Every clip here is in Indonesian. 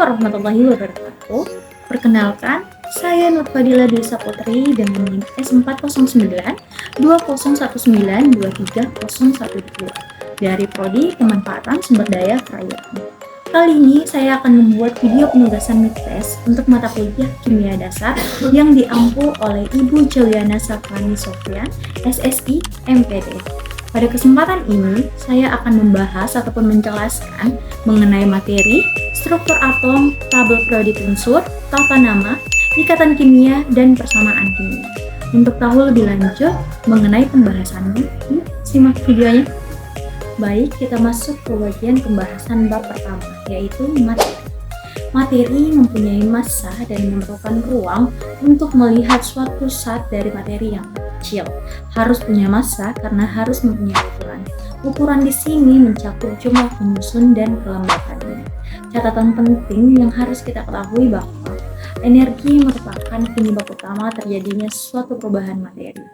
warahmatullahi wabarakatuh. Perkenalkan, saya Nurfadila Dwi Saputri dengan NIM S409 2019230012 dari Prodi Pemanfaatan Sumber Daya Kerayaan. Kali ini saya akan membuat video penugasan midtest untuk mata kuliah Kimia Dasar yang diampu oleh Ibu Juliana Safani Sofyan, SSI, MPD. Pada kesempatan ini, saya akan membahas ataupun menjelaskan mengenai materi, struktur atom, tabel periodik unsur, tata nama, ikatan kimia, dan persamaan kimia. Untuk tahu lebih lanjut mengenai pembahasannya, simak videonya. Baik, kita masuk ke bagian pembahasan bab pertama, yaitu materi. Materi mempunyai massa dan memerlukan ruang untuk melihat suatu zat dari materi yang kecil. Harus punya massa karena harus mempunyai ukuran. Ukuran di sini mencakup jumlah penyusun dan kelembapannya. Catatan penting yang harus kita ketahui bahwa energi merupakan penyebab utama terjadinya suatu perubahan materi.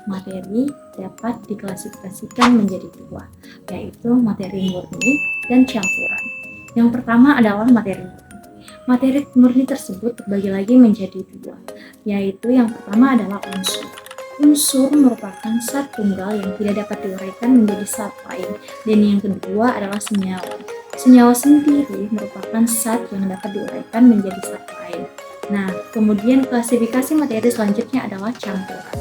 Materi dapat diklasifikasikan menjadi dua, yaitu materi murni dan campuran. Yang pertama adalah materi murni. Materi murni tersebut terbagi lagi menjadi dua, yaitu yang pertama adalah unsur. Unsur merupakan zat tunggal yang tidak dapat diuraikan menjadi zat lain, dan yang kedua adalah senyawa. Senyawa sendiri merupakan zat yang dapat diuraikan menjadi zat lain. Nah, kemudian klasifikasi materi selanjutnya adalah campuran.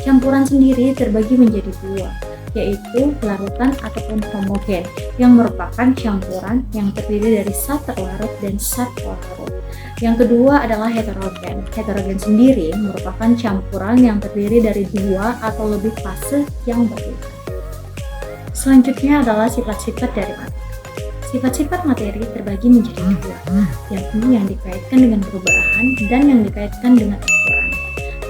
Campuran sendiri terbagi menjadi dua, yaitu larutan ataupun homogen, yang merupakan campuran yang terdiri dari zat terlarut dan zat pelarut. Yang kedua adalah heterogen. Heterogen sendiri merupakan campuran yang terdiri dari dua atau lebih fase yang berbeda. Selanjutnya adalah sifat-sifat dari materi. Sifat-sifat materi terbagi menjadi dua, yakni yang dikaitkan dengan perubahan dan yang dikaitkan dengan ukuran.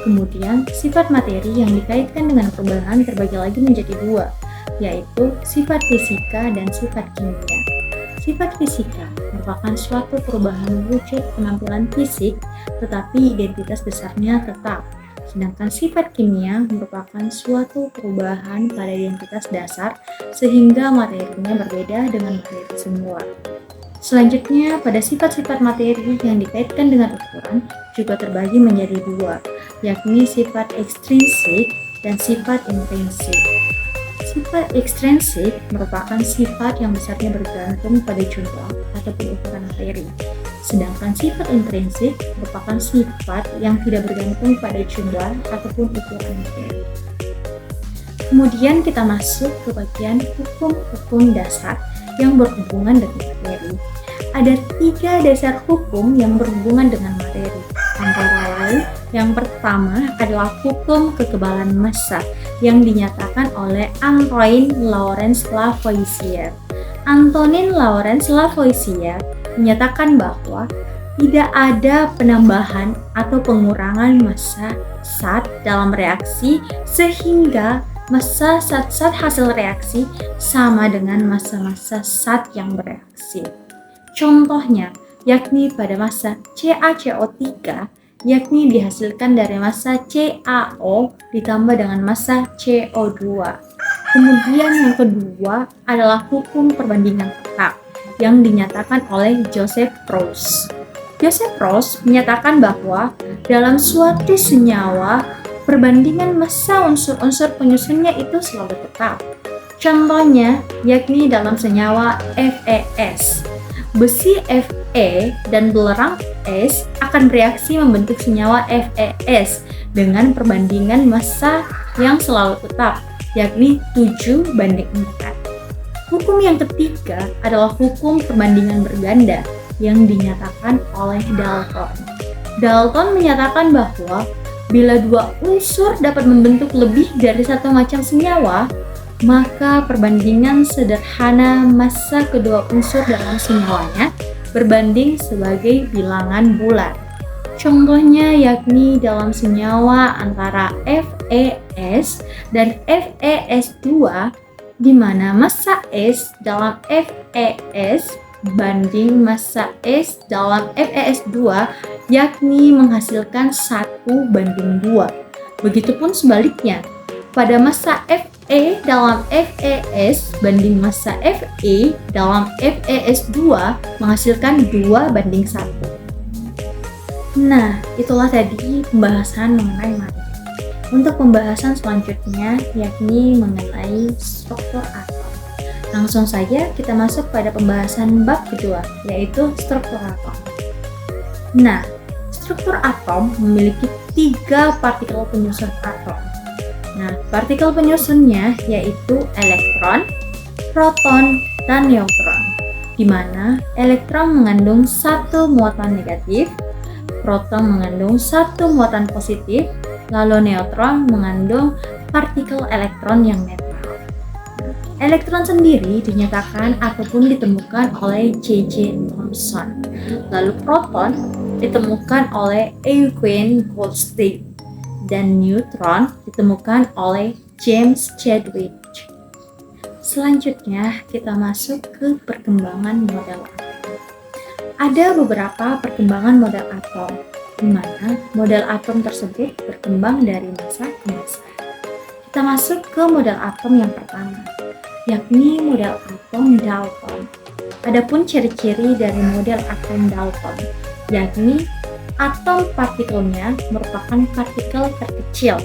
Kemudian, sifat materi yang dikaitkan dengan perubahan terbagi lagi menjadi dua, yaitu sifat fisika dan sifat kimia. Sifat fisika merupakan suatu perubahan wujud penampilan fisik, tetapi identitas dasarnya tetap. Sedangkan sifat kimia merupakan suatu perubahan pada identitas dasar, sehingga materinya berbeda dengan materi semula. Selanjutnya, pada sifat-sifat materi yang dikaitkan dengan ukuran juga terbagi menjadi dua, yakni sifat ekstrinsik dan sifat intrinsik. Sifat ekstrinsik merupakan sifat yang besarnya bergantung pada jumlah ataupun ukuran materi. Sedangkan sifat intrinsik merupakan sifat yang tidak bergantung pada jumlah ataupun ukuran materi. Kemudian kita masuk ke bagian hukum-hukum dasar yang berhubungan dengan materi. Ada 3 dasar hukum yang berhubungan dengan materi. Antara lain, yang pertama adalah hukum kekebalan massa yang dinyatakan oleh Antoine Lawrence Lavoisier. Antoine Lawrence Lavoisier menyatakan bahwa tidak ada penambahan atau pengurangan massa zat dalam reaksi sehingga massa zat-zat hasil reaksi sama dengan massa-massa zat yang bereaksi. Contohnya, yakni pada massa CaCO3, yakni dihasilkan dari massa CaO ditambah dengan massa CO2. Kemudian yang kedua adalah hukum perbandingan tetap yang dinyatakan oleh Joseph Proust. Joseph Proust menyatakan bahwa dalam suatu senyawa, perbandingan massa unsur-unsur penyusunnya itu selalu tetap. Contohnya, yakni dalam senyawa FeS. Besi Fe dan belerang S akan bereaksi membentuk senyawa FeS dengan perbandingan massa yang selalu tetap, yakni 7:4. Hukum yang ketiga adalah hukum perbandingan berganda yang dinyatakan oleh Dalton. Dalton menyatakan bahwa bila dua unsur dapat membentuk lebih dari satu macam senyawa, maka perbandingan sederhana massa kedua unsur dalam senyawanya berbanding sebagai bilangan bulat. Contohnya yakni dalam senyawa antara FeS dan FeS2, di mana massa S dalam FeS banding massa S dalam FeS2 yakni menghasilkan 1:2. Begitupun sebaliknya, pada massa Fe dalam FeS banding massa Fe dalam FeS2 menghasilkan 2:1. Nah, itulah tadi pembahasan mengenai materi. Untuk pembahasan selanjutnya yakni mengenai struktur atom. Langsung saja kita masuk pada pembahasan bab kedua, yaitu struktur atom. Nah, struktur atom memiliki 3 partikel penyusun atom. Nah, partikel penyusunnya yaitu elektron, proton, dan neutron, di mana elektron mengandung 1 muatan negatif, proton mengandung 1 muatan positif, lalu neutron mengandung partikel elektron yang netral. Elektron sendiri dinyatakan ataupun ditemukan oleh J.J. Thomson. Lalu proton ditemukan oleh Eugen Goldstine dan neutron ditemukan oleh James Chadwick. Selanjutnya kita masuk ke perkembangan model atom. Ada beberapa perkembangan model atom, di mana model atom tersebut berkembang dari masa ke masa. Kita masuk ke model atom yang pertama, yakni model atom Dalton. Adapun ciri-ciri dari model atom Dalton, yakni atom partikelnya merupakan partikel terkecil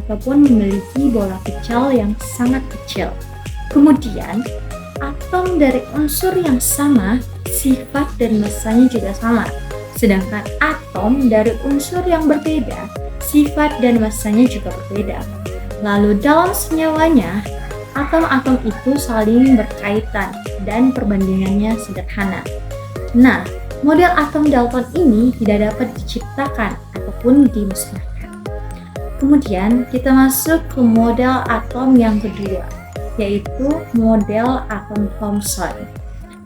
ataupun memiliki bola kecil yang sangat kecil. Kemudian, atom dari unsur yang sama, sifat dan masanya juga sama. Sedangkan atom dari unsur yang berbeda, sifat dan masanya juga berbeda. Lalu dalam senyawanya, atom-atom itu saling berkaitan dan perbandingannya sederhana. Nah, model atom Dalton ini tidak dapat diciptakan ataupun dimusnahkan. Kemudian kita masuk ke model atom yang kedua, yaitu model atom Thomson.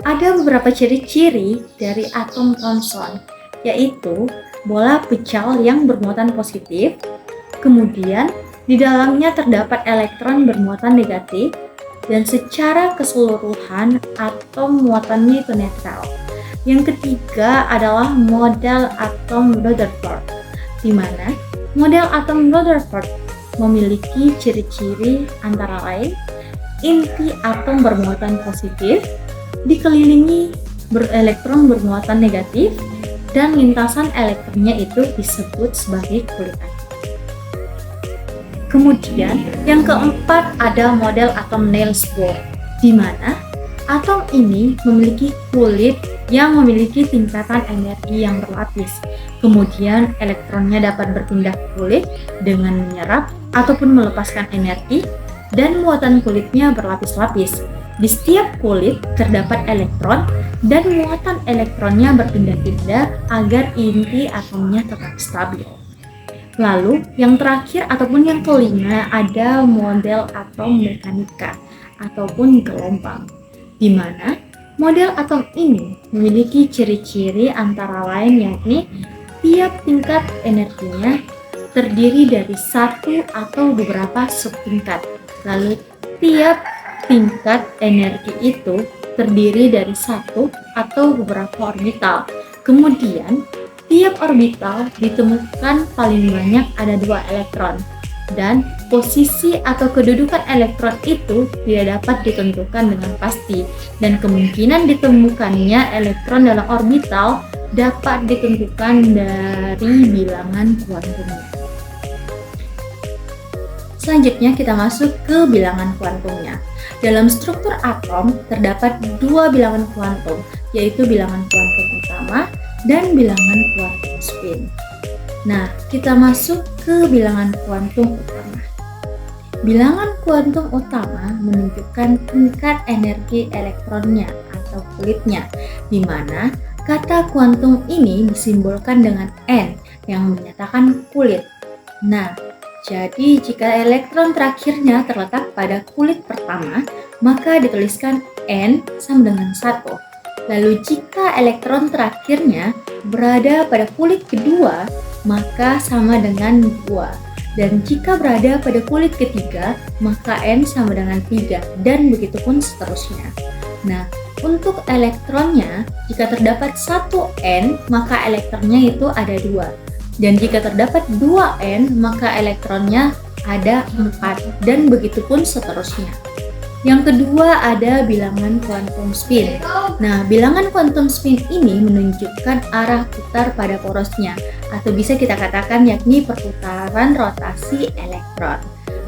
Ada beberapa ciri-ciri dari atom Thomson, yaitu bola pecal yang bermuatan positif, kemudian di dalamnya terdapat elektron bermuatan negatif, dan secara keseluruhan atom muatannya itu netral. Yang ketiga adalah model atom Rutherford, di mana model atom Rutherford memiliki ciri-ciri antara lain inti atom bermuatan positif, dikelilingi elektron bermuatan negatif, dan lintasan elektronnya itu disebut sebagai kulit atom. Kemudian yang keempat ada model atom Niels Bohr, di mana atom ini memiliki kulit yang memiliki tingkatan energi yang berlapis. Kemudian elektronnya dapat berpindah kulit dengan menyerap ataupun melepaskan energi, dan muatan kulitnya berlapis-lapis. Di setiap kulit terdapat elektron dan muatan elektronnya berpindah-pindah agar inti atomnya tetap stabil. Lalu yang terakhir ataupun yang kelima ada model atom mekanika ataupun gelombang, di mana model atom ini memiliki ciri-ciri antara lain yakni tiap tingkat energinya terdiri dari satu atau beberapa subtingkat. Lalu tiap tingkat energi itu terdiri dari satu atau beberapa orbital. Kemudian, tiap orbital ditemukan paling banyak ada 2 elektron. Dan posisi atau kedudukan elektron itu tidak dapat ditentukan dengan pasti. Dan kemungkinan ditemukannya elektron dalam orbital dapat ditentukan dari bilangan kuantumnya. Selanjutnya kita masuk ke bilangan kuantumnya. Dalam struktur atom terdapat 2 bilangan kuantum, yaitu bilangan kuantum utama dan bilangan kuantum spin. Nah, kita masuk ke bilangan kuantum utama. Bilangan kuantum utama menunjukkan tingkat energi elektronnya atau kulitnya, di mana kata kuantum ini disimbolkan dengan N yang menyatakan kulit. Nah, jadi jika elektron terakhirnya terletak pada kulit pertama, maka dituliskan N sama dengan 1. Lalu jika elektron terakhirnya berada pada kulit kedua, maka sama dengan 2. Dan jika berada pada kulit ketiga, maka N sama dengan 3, dan begitu pun seterusnya. Nah, untuk elektronnya, jika terdapat 1 N, maka elektronnya itu ada 2. Dan jika terdapat 2 N, maka elektronnya ada 4, dan begitu pun seterusnya. Yang kedua ada bilangan quantum spin. Nah, bilangan quantum spin ini menunjukkan arah putar pada porosnya, atau bisa kita katakan yakni perputaran rotasi elektron.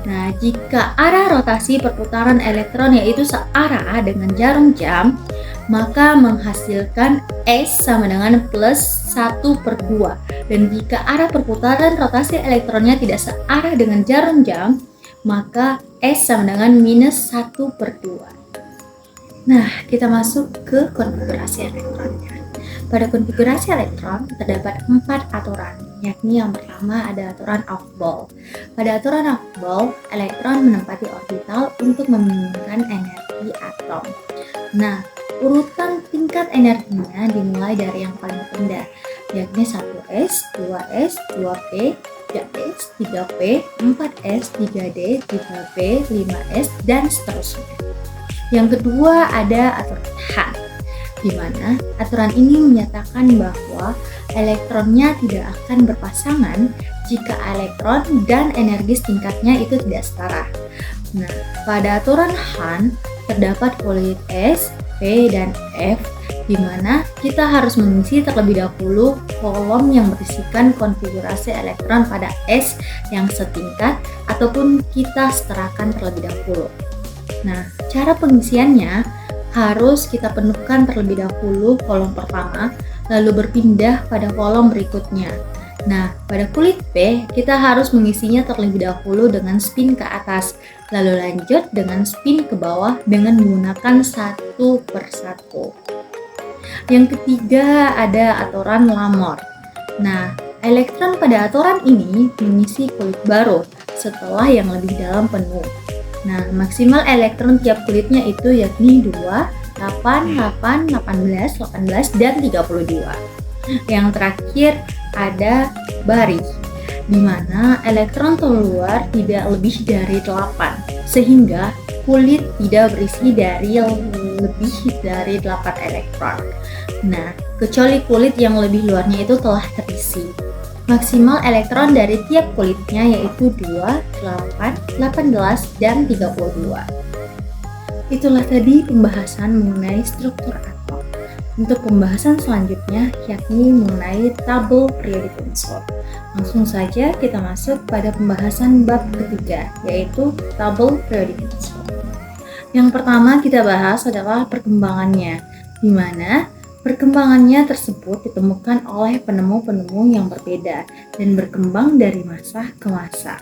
Nah, jika arah rotasi perputaran elektron yaitu searah dengan jarum jam, maka menghasilkan S sama dengan plus 1/2. Dan jika arah perputaran rotasi elektronnya tidak searah dengan jarum jam, maka S sama dengan minus 1/2. Nah, kita masuk ke konfigurasi elektronnya. Pada konfigurasi elektron terdapat 4 aturan, yakni yang pertama ada aturan Aufbau. Pada aturan Aufbau, elektron menempati orbital untuk membingungkan energi atom. Nah, urutan tingkat energinya dimulai dari yang paling rendah, yakni 1s, 2s, 2p, 3s, 3p, 4s, 3d, 3b, 5s, dan seterusnya. Yang kedua ada aturan Hahn, di mana aturan ini menyatakan bahwa elektronnya tidak akan berpasangan jika elektron dan energi tingkatnya itu tidak setara. Nah, pada aturan Hahn terdapat kulit S, P, dan F, di mana kita harus mengisi terlebih dahulu kolom yang berisikan konfigurasi elektron pada S yang setingkat ataupun kita setarakan terlebih dahulu. Nah, cara pengisiannya harus kita penuhkan terlebih dahulu kolom pertama, lalu berpindah pada kolom berikutnya. Nah, pada kulit P, kita harus mengisinya terlebih dahulu dengan spin ke atas, lalu lanjut dengan spin ke bawah dengan menggunakan satu persatu. Yang ketiga ada aturan Lamor. Nah, elektron pada aturan ini mengisi kulit baru setelah yang lebih dalam penuh. Nah, maksimal elektron tiap kulitnya itu yakni 2, 8, 8, 18, 18, dan 32. Yang terakhir ada Bari, di mana elektron keluar tidak lebih dari 8, sehingga kulit tidak berisi dari lebih dari 8 elektron. Nah, kecuali kulit yang lebih luarnya itu telah terisi. Maksimal elektron dari tiap kulitnya yaitu 2, 8, 18, dan 32. Itulah tadi pembahasan mengenai struktur atom. Untuk pembahasan selanjutnya yakni mengenai tabel periodik unsur. Langsung saja kita masuk pada pembahasan bab ketiga, yaitu tabel periodik unsur. Yang pertama kita bahas adalah perkembangannya, di mana perkembangannya tersebut ditemukan oleh penemu-penemu yang berbeda dan berkembang dari masa ke masa.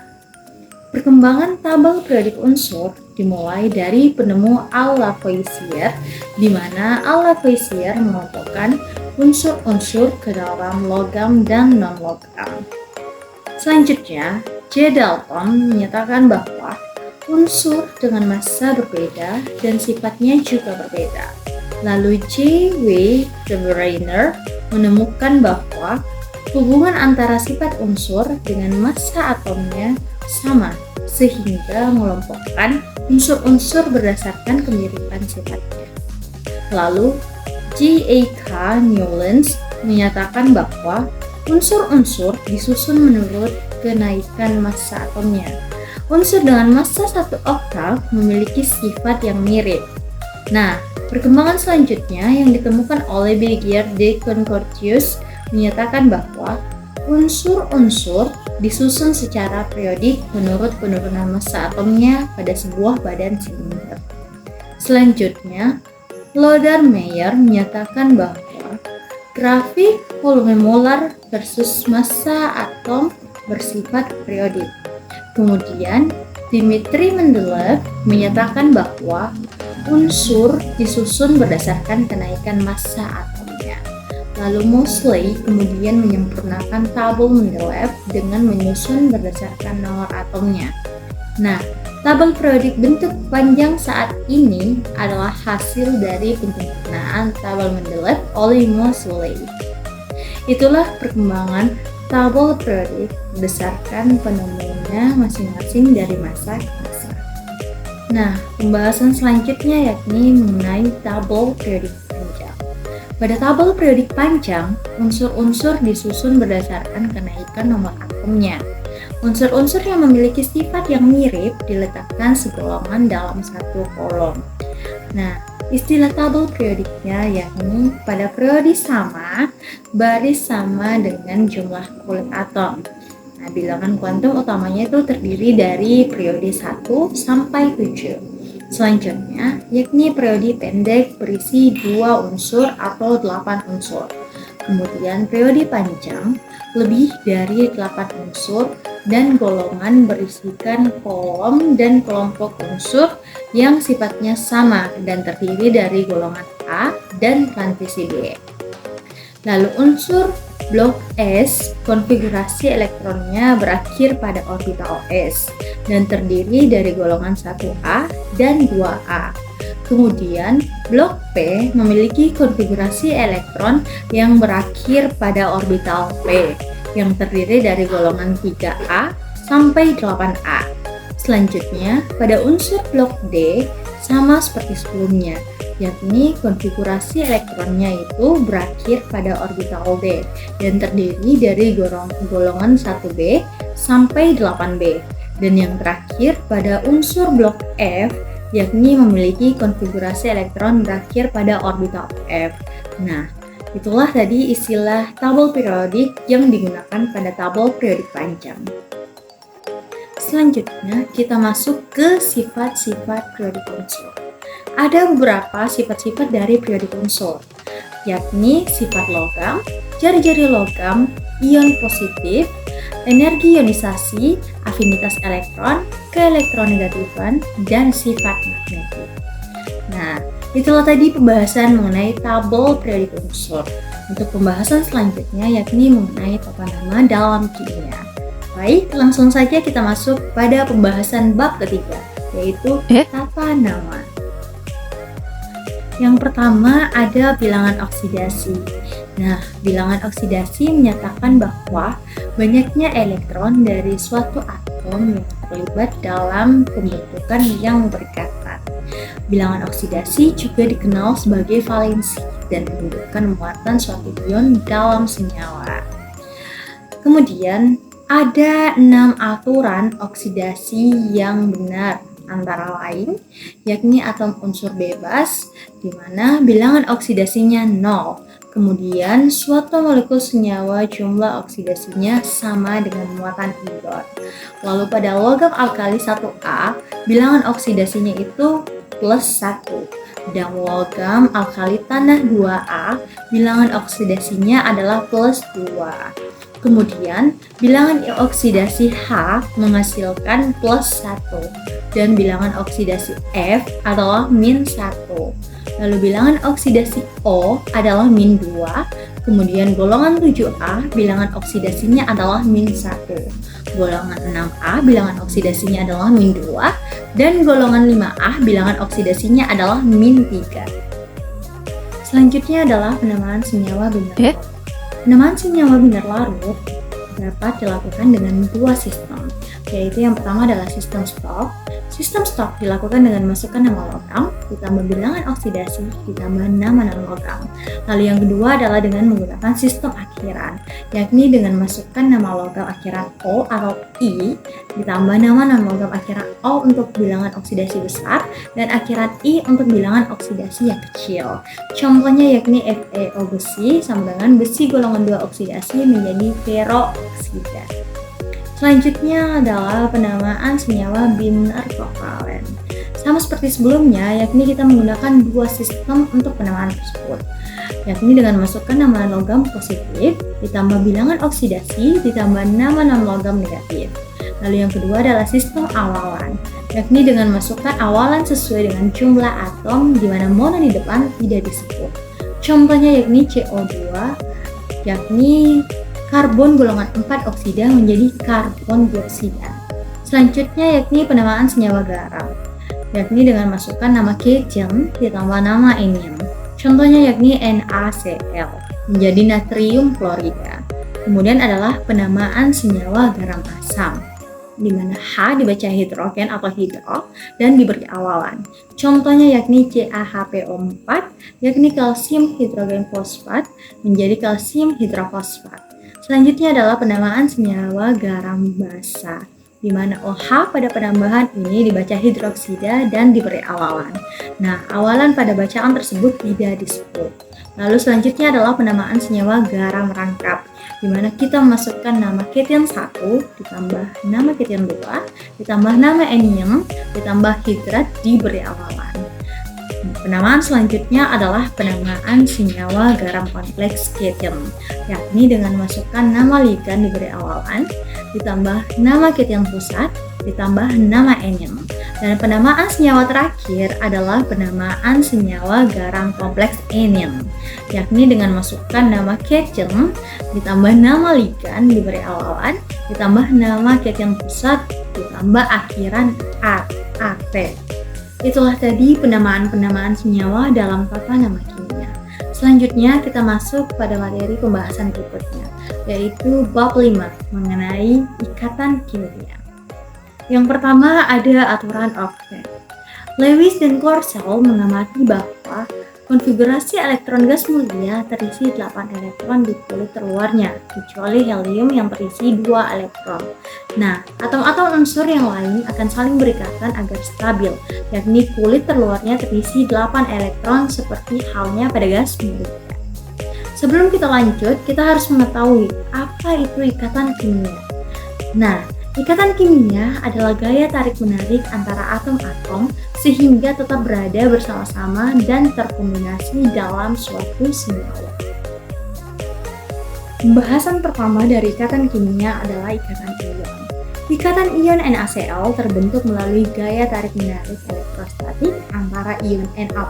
Perkembangan tabel periodik unsur dimulai dari penemu Lavoisier, di mana Lavoisier mengelompokkan unsur-unsur ke dalam logam dan non-logam. Selanjutnya, J. Dalton menyatakan bahwa unsur dengan massa berbeda dan sifatnya juga berbeda. Lalu J. W. de Bruiner menemukan bahwa hubungan antara sifat unsur dengan massa atomnya sama, sehingga mengelompokkan unsur-unsur berdasarkan kemiripan sifatnya. Lalu J. A. K. Newlands menyatakan bahwa unsur-unsur disusun menurut kenaikan massa atomnya. Unsur dengan massa 1 oktav memiliki sifat yang mirip. Nah, perkembangan selanjutnya yang ditemukan oleh Bergier de Concordius menyatakan bahwa unsur-unsur disusun secara periodik menurut penurunan massa atomnya pada sebuah badan silinder. Selanjutnya, Lothar-Meyer menyatakan bahwa grafik volume molar versus massa atom bersifat periodik. Kemudian, Dmitri Mendeleev menyatakan bahwa unsur disusun berdasarkan kenaikan massa atomnya. Lalu Moseley kemudian menyempurnakan tabel Mendeleev dengan menyusun berdasarkan nomor atomnya. Nah, tabel periodik bentuk panjang saat ini adalah hasil dari penyempurnaan tabel Mendeleev oleh Moseley. Itulah perkembangan tabel periodik berdasarkan penemunya masing-masing dari masa ke masa. Nah, pembahasan selanjutnya yakni mengenai tabel periodik panjang. Pada tabel periodik panjang, unsur-unsur disusun berdasarkan kenaikan nomor atomnya. Unsur-unsur yang memiliki sifat yang mirip diletakkan segolongan dalam satu kolom. Nah, istilah tabel periodiknya yakni pada periode sama, baris sama dengan jumlah kulit atom. Nah, bilangan kuantum utamanya itu terdiri dari periode 1 sampai 7. Selanjutnya, yakni periode pendek berisi 2 unsur atau 8 unsur. Kemudian periode panjang lebih dari 8 unsur dan golongan berisikan kolom dan kelompok unsur yang sifatnya sama dan terdiri dari golongan A dan transisi B. Lalu unsur blok S, konfigurasi elektronnya berakhir pada orbital S dan terdiri dari golongan 1A dan 2A. Kemudian, blok P memiliki konfigurasi elektron yang berakhir pada orbital P yang terdiri dari golongan 3A sampai 8A. Selanjutnya, pada unsur blok D sama seperti sebelumnya, yakni konfigurasi elektronnya itu berakhir pada orbital D dan terdiri dari golongan 1B sampai 8B. Dan yang terakhir pada unsur blok F yakni memiliki konfigurasi elektron berakhir pada orbital F. Nah, itulah tadi istilah tabel periodik yang digunakan pada tabel periodik panjang. Selanjutnya, kita masuk ke sifat-sifat periodik unsur. Ada beberapa sifat-sifat dari periodik unsur, yakni sifat logam, jari-jari logam, ion positif, energi ionisasi, afinitas elektron, keelektronegatifan, dan sifat magnetik. Nah, itulah tadi pembahasan mengenai tabel periodik unsur. Untuk pembahasan selanjutnya yakni mengenai tata nama dalam kimia. Baik, langsung saja kita masuk pada pembahasan bab ketiga, yaitu tata nama. Yang pertama ada bilangan oksidasi. Nah, bilangan oksidasi menyatakan bahwa banyaknya elektron dari suatu atom yang terlibat dalam pembentukan yang berikatan. Bilangan oksidasi juga dikenal sebagai valensi dan menunjukkan muatan suatu ion dalam senyawa. Kemudian, ada 6 aturan oksidasi yang benar, antara lain yakni atom unsur bebas di mana bilangan oksidasinya 0. Kemudian suatu molekul senyawa jumlah oksidasinya sama dengan muatan ion. Lalu pada logam alkali 1A bilangan oksidasinya itu plus 1. Dan logam alkali tanah 2A bilangan oksidasinya adalah plus 2. Kemudian bilangan oksidasi H menghasilkan plus 1 dan bilangan oksidasi F adalah min 1. Lalu bilangan oksidasi O adalah min 2. Kemudian golongan 7A bilangan oksidasinya adalah min 1. Golongan 6A bilangan oksidasinya adalah min 2. Dan golongan 5A bilangan oksidasinya adalah min 3. Selanjutnya adalah penamaan senyawa binar larut. Penamaan senyawa binar larut dapat dilakukan dengan 2 sistem, yaitu yang pertama adalah sistem stok. Sistem stok dilakukan dengan masukkan nama logam, ditambah bilangan oksidasi, ditambah nama non-logam. Lalu yang kedua adalah dengan menggunakan sistem akhiran, yakni dengan masukkan nama logam akhiran O atau I, ditambah nama non-logam akhiran O untuk bilangan oksidasi besar, dan akhiran I untuk bilangan oksidasi yang kecil. Contohnya yakni FeO besi sama dengan besi golongan 2 oksidasi menjadi ferooksida. Selanjutnya adalah penamaan senyawa binar kovalen. Sama seperti sebelumnya, yakni kita menggunakan 2 sistem untuk penamaan tersebut, yakni dengan masukkan nama logam positif, ditambah bilangan oksidasi, ditambah nama non-logam negatif. Lalu yang kedua adalah sistem awalan, yakni dengan masukkan awalan sesuai dengan jumlah atom di mana mono di depan tidak disebut. Contohnya yakni CO2, yakni karbon golongan 4 oksida menjadi karbon dioksida. Selanjutnya yakni penamaan senyawa garam, yakni dengan masukkan nama kecem ditambah nama enium. Contohnya yakni NaCl menjadi natrium klorida. Kemudian adalah penamaan senyawa garam asam, di mana H dibaca hidrogen atau hidro dan diberi awalan. Contohnya yakni CaHPO4, yakni kalsium hidrogen fosfat menjadi kalsium hidrofosfat. Selanjutnya adalah penamaan senyawa garam basa, di mana OH pada penambahan ini dibaca hidroksida dan diberi awalan. Nah, awalan pada bacaan tersebut tidak disebut. Lalu selanjutnya adalah penamaan senyawa garam rangkap, di mana kita memasukkan nama kation 1 ditambah nama kation 2 ditambah nama anion ditambah hidrat diberi awalan. Penamaan selanjutnya adalah penamaan senyawa garam kompleks cation, yakni dengan memasukkan nama ligan diberi awalan, ditambah nama cation pusat, ditambah nama anion. Dan penamaan senyawa terakhir adalah penamaan senyawa garam kompleks anion, yakni dengan memasukkan nama cation, ditambah nama ligan diberi awalan, ditambah nama cation pusat, ditambah akhiran AT. Itulah tadi penamaan-penamaan senyawa dalam tata nama kimia. Selanjutnya kita masuk pada materi pembahasan berikutnya, yaitu bab 5 mengenai ikatan kimia. Yang pertama ada aturan oktet. Lewis dan Korsel mengamati bahwa konfigurasi elektron gas mulia terisi 8 elektron di kulit terluarnya, kecuali helium yang terisi 2 elektron. Nah, atom-atom unsur yang lain akan saling berikatan agar stabil, yakni kulit terluarnya terisi 8 elektron seperti halnya pada gas mulia. Sebelum kita lanjut, kita harus mengetahui apa itu ikatan kimia. Nah, ikatan kimia adalah gaya tarik-menarik antara atom-atom sehingga tetap berada bersama-sama dan terkombinasi dalam suatu senyawa. Pembahasan pertama dari ikatan kimia adalah ikatan ion. Ikatan ion NaCl terbentuk melalui gaya tarik-menarik elektrostatik antara ion Na+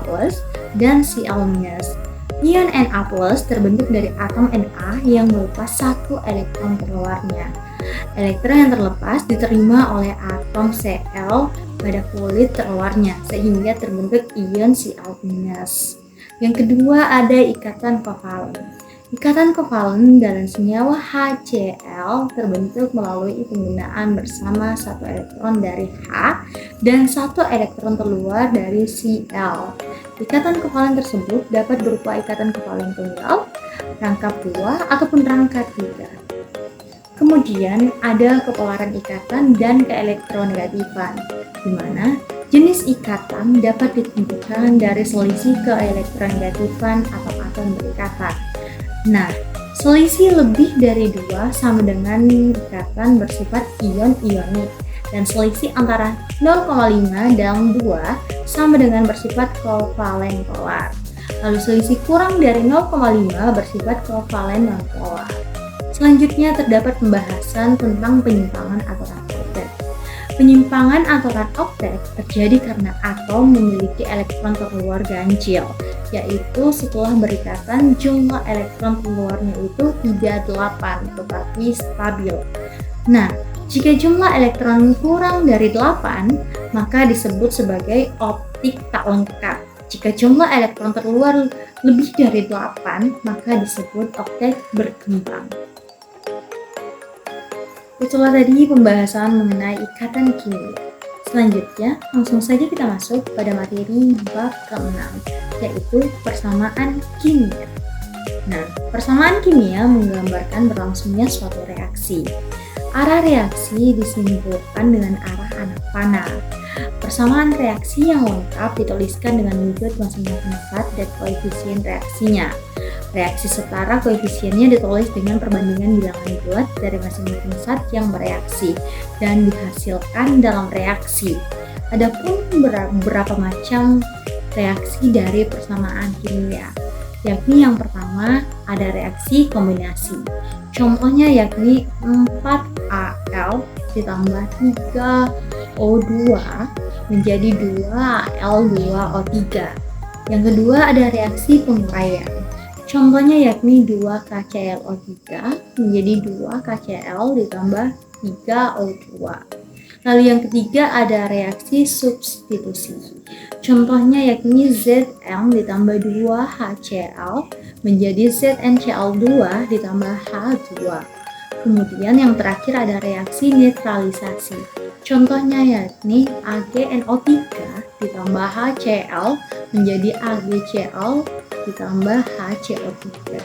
dan Cl-. Ion Na+ terbentuk dari atom Na yang melepas 1 elektron terluarnya. Elektron yang terlepas diterima oleh atom Cl pada kulit terluarnya sehingga terbentuk ion Cl-. Yang kedua ada ikatan kovalen. Ikatan kovalen dalam senyawa HCl terbentuk melalui penggunaan bersama 1 elektron dari H dan 1 elektron terluar dari Cl. Ikatan kovalen tersebut dapat berupa ikatan kovalen tunggal, rangkap 2, ataupun rangkap 3. Kemudian ada kepolaran ikatan dan keelektronegatifan, di mana jenis ikatan dapat ditentukan dari selisih keelektronegatifan atom-atom berikatan. Nah, selisih lebih dari 2 sama dengan ikatan bersifat ion-ionik, dan selisih antara 0,5 dan 2 sama dengan bersifat kovalen polar. Lalu selisih kurang dari 0,5 bersifat kovalen non-polar. Selanjutnya terdapat pembahasan tentang penyimpangan atoran oktet. Penyimpangan atoran oktet terjadi karena atom memiliki elektron terluar ganjil, yaitu setelah berikatan jumlah elektron terluarnya itu tidak 8 tetapi stabil. Nah, jika jumlah elektron kurang dari 8, maka disebut sebagai optik tak lengkap. Jika jumlah elektron terluar lebih dari 8, maka disebut oktet berkembang. Itulah tadi pembahasan mengenai ikatan kimia. Selanjutnya, langsung saja kita masuk pada materi bab ke-6, yaitu persamaan kimia. Nah, persamaan kimia menggambarkan berlangsungnya suatu reaksi. Arah reaksi disimpulkan dengan arah anak panah. Persamaan reaksi yang lengkap dituliskan dengan menyebut masing-masing zat dan koefisien reaksinya. Reaksi setara koefisiennya ditulis dengan perbandingan bilangan bulat dari masing-masing zat yang bereaksi dan dihasilkan dalam reaksi. Adapun beberapa macam reaksi dari persamaan kimia, yakni yang pertama ada reaksi kombinasi. Contohnya yakni 4Al ditambah 3O2 menjadi 2Al2O3. Yang kedua ada reaksi penguraian. Contohnya yakni 2KClO3 menjadi 2KCl ditambah 3O2. Lalu yang ketiga ada reaksi substitusi. Contohnya yakni Zn ditambah 2HCl menjadi ZnCl2 ditambah H2. Kemudian yang terakhir ada reaksi neutralisasi. Contohnya yakni AgNO3 ditambah HCl menjadi AgCl ditambah HCO3.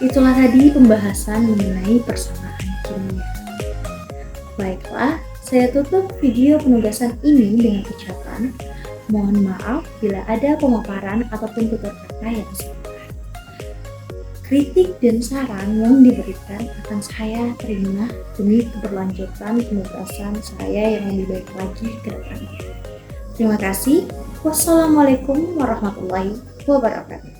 Itulah tadi pembahasan mengenai persamaan kimia. Baiklah, saya tutup video penugasan ini dengan ucapan mohon maaf bila ada pemaparan ataupun tutur kata yang salah. Kritik dan saran yang diberikan akan saya terima demi keberlanjutan penugasan saya yang lebih baik lagi ke depannya. Terima kasih. Wassalamualaikum warahmatullahi wabarakatuh.